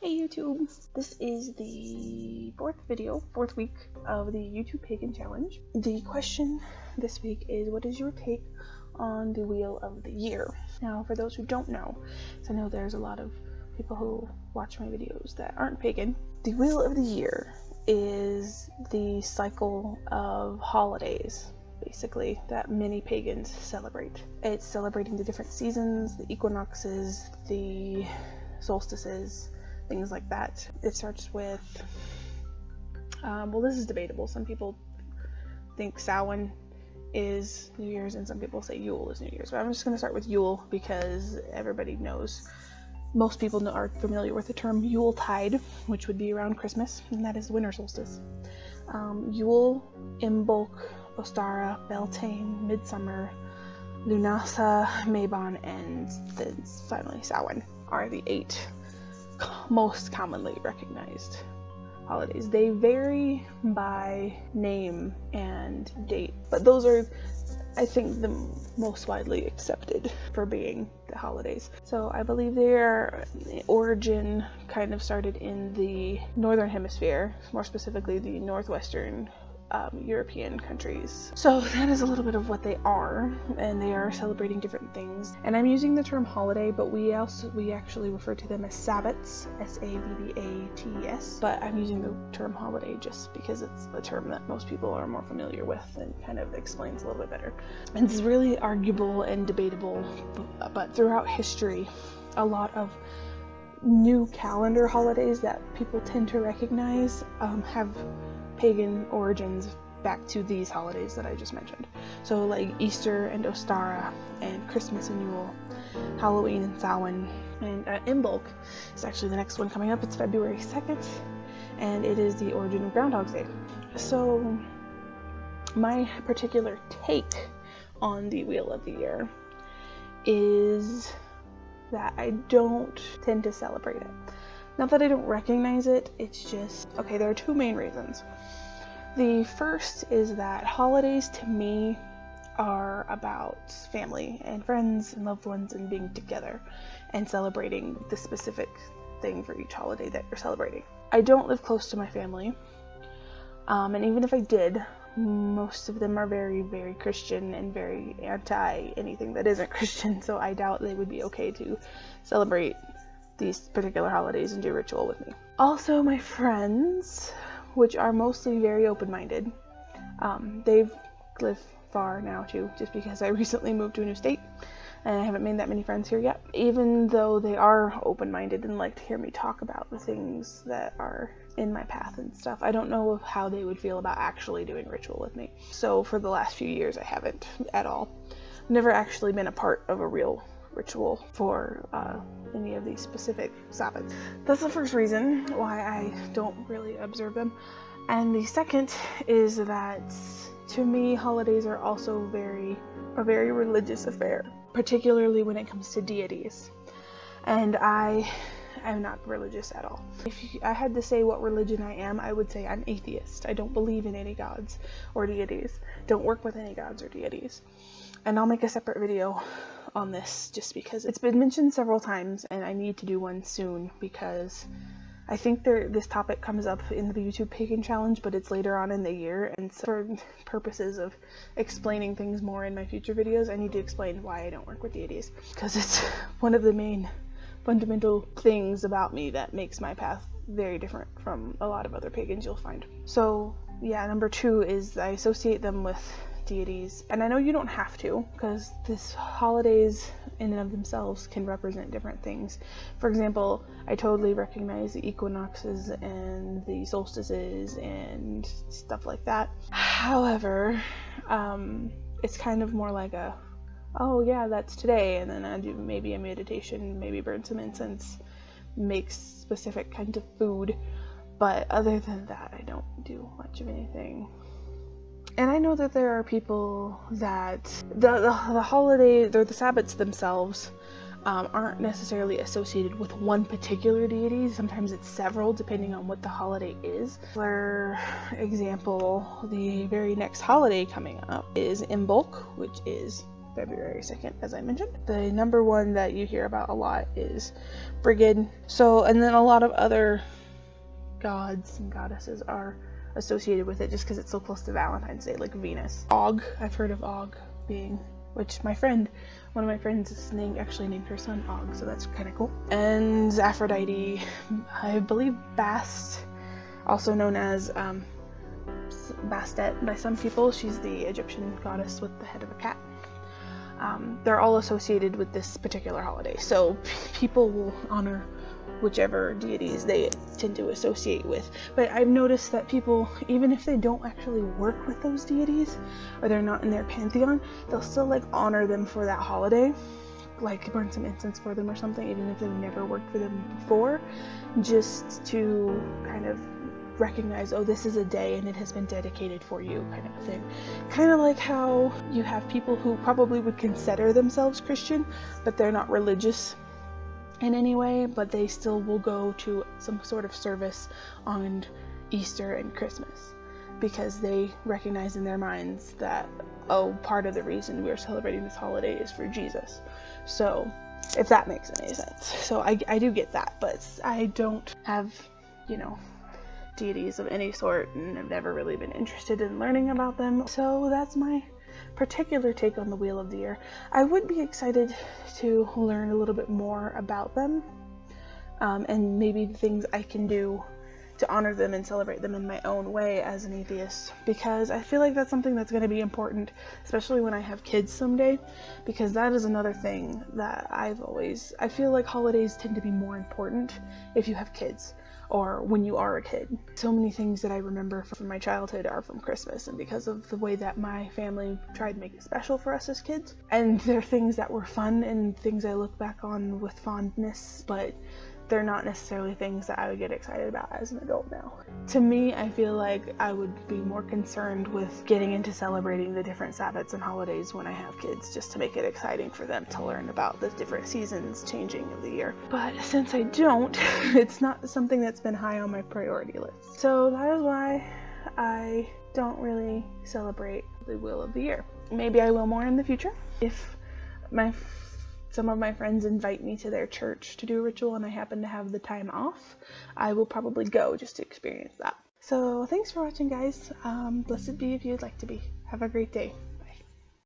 Hey YouTube! This is the fourth week of the YouTube Pagan challenge. The question this week is, what is your take on the Wheel of the Year? Now, for those who don't know, because I know there's a lot of people who watch my videos that aren't pagan, the Wheel of the Year is the cycle of holidays, basically, that many pagans celebrate. It's celebrating the different seasons, the equinoxes, the solstices, things like that. It starts with, well, this is debatable. Some people think Samhain is New Year's and some people say Yule is New Year's, but I'm just going to start with Yule because everybody knows, most people are familiar with the term Yuletide, which would be around Christmas, and that is the winter solstice. Yule, Imbolc, Ostara, Beltane, Midsummer, Lunasa, Mabon, and then finally Samhain are the 8 most commonly recognized holidays. They vary by name and date, but those are, I think, the most widely accepted for being the holidays. So I believe their origin kind of started in the northern hemisphere, more specifically the northwestern European countries. So that is a little bit of what they are, and they are celebrating different things. And I'm using the term holiday, but we actually refer to them as Sabbats, S-A-B-B-A-T-S, but I'm using the term holiday just because it's a term that most people are more familiar with and kind of explains a little bit better. And it's really arguable and debatable, but throughout history, a lot of new calendar holidays that people tend to recognize have pagan origins back to these holidays that I just mentioned. So like Easter and Ostara, and Christmas and Yule, Halloween and Samhain, and Imbolc is actually the next one coming up. It's February 2nd, and it is the origin of Groundhog's Day. So my particular take on the Wheel of the Year is that I don't tend to celebrate it. Not that I don't recognize it, it's just, okay, there are two main reasons. The first is that holidays to me are about family and friends and loved ones and being together and celebrating the specific thing for each holiday that you're celebrating. I don't live close to my family, and even if I did, most of them are very, very Christian and very anti anything that isn't Christian, so I doubt they would be okay to celebrate these particular holidays and do ritual with me. Also, my friends, which are mostly very open-minded, they've lived far now too, just because I recently moved to a new state and I haven't made that many friends here yet. Even though they are open-minded and like to hear me talk about the things that are in my path and stuff, I don't know how they would feel about actually doing ritual with me. So for the last few years I haven't at all. Never actually been a part of a real ritual for any of these specific Sabbats. That's the first reason why I don't really observe them. And the second is that to me holidays are also a very religious affair, particularly when it comes to deities. And I am not religious at all. If I had to say what religion I am, I would say I'm atheist. I don't believe in any gods or deities. Don't work with any gods or deities. And I'll make a separate video on this just because it's been mentioned several times and I need to do one soon because I think this topic comes up in the YouTube Pagan challenge, but it's later on in the year, and so for purposes of explaining things more in my future videos, I need to explain why I don't work with deities, because it's one of the main fundamental things about me that makes my path very different from a lot of other pagans you'll find. So yeah, number 2 is I associate them with deities, and I know you don't have to, because these holidays in and of themselves can represent different things. For example, I totally recognize the equinoxes and the solstices and stuff like that. However, it's kind of more like a, oh yeah, that's today, and then I do maybe a meditation, maybe burn some incense, make specific kinds of food, but other than that I don't do much of anything. And I know that there are people that the holidays or the Sabbats themselves aren't necessarily associated with one particular deity. Sometimes it's several, depending on what the holiday is. For example, the very next holiday coming up is Imbolc, which is February 2nd, as I mentioned. The number one that you hear about a lot is Brigid. So, and then a lot of other gods and goddesses are associated with it just because it's so close to Valentine's Day, like Venus. Og, I've heard of Og being, which one of my friends actually named her son Og, so that's kind of cool. And Aphrodite, I believe Bast, also known as Bastet by some people. She's the Egyptian goddess with the head of a cat. They're all associated with this particular holiday, so people will honor whichever deities they tend to associate with. But I've noticed that people, even if they don't actually work with those deities, or they're not in their pantheon, they'll still like honor them for that holiday, like burn some incense for them or something, even if they've never worked for them before, just to kind of recognize, oh, this is a day and it has been dedicated for you, kind of thing. Kind of like how you have people who probably would consider themselves Christian, but they're not religious in any way, but they still will go to some sort of service on Easter and Christmas because they recognize in their minds that, oh, part of the reason we're celebrating this holiday is for Jesus. So, if that makes any sense. So I do get that, but I don't have, deities of any sort, and I've never really been interested in learning about them. So that's my particular take on the Wheel of the Year. I would be excited to learn a little bit more about them, and maybe the things I can do to honor them and celebrate them in my own way as an atheist, because I feel like that's something that's going to be important, especially when I have kids someday, because that is another thing that I feel like holidays tend to be more important if you have kids, or when you are a kid. So many things that I remember from my childhood are from Christmas, and because of the way that my family tried to make it special for us as kids. And they're things that were fun and things I look back on with fondness, but they're not necessarily things that I would get excited about as an adult now. To me, I feel like I would be more concerned with getting into celebrating the different Sabbats and holidays when I have kids, just to make it exciting for them to learn about the different seasons changing of the year. But since I don't, it's not something that's been high on my priority list. So that is why I don't really celebrate the Wheel of the Year. Maybe I will more in the future. If some of my friends invite me to their church to do a ritual and I happen to have the time off, I will probably go just to experience that. So thanks for watching, guys. Blessed be if you'd like to be. Have a great day.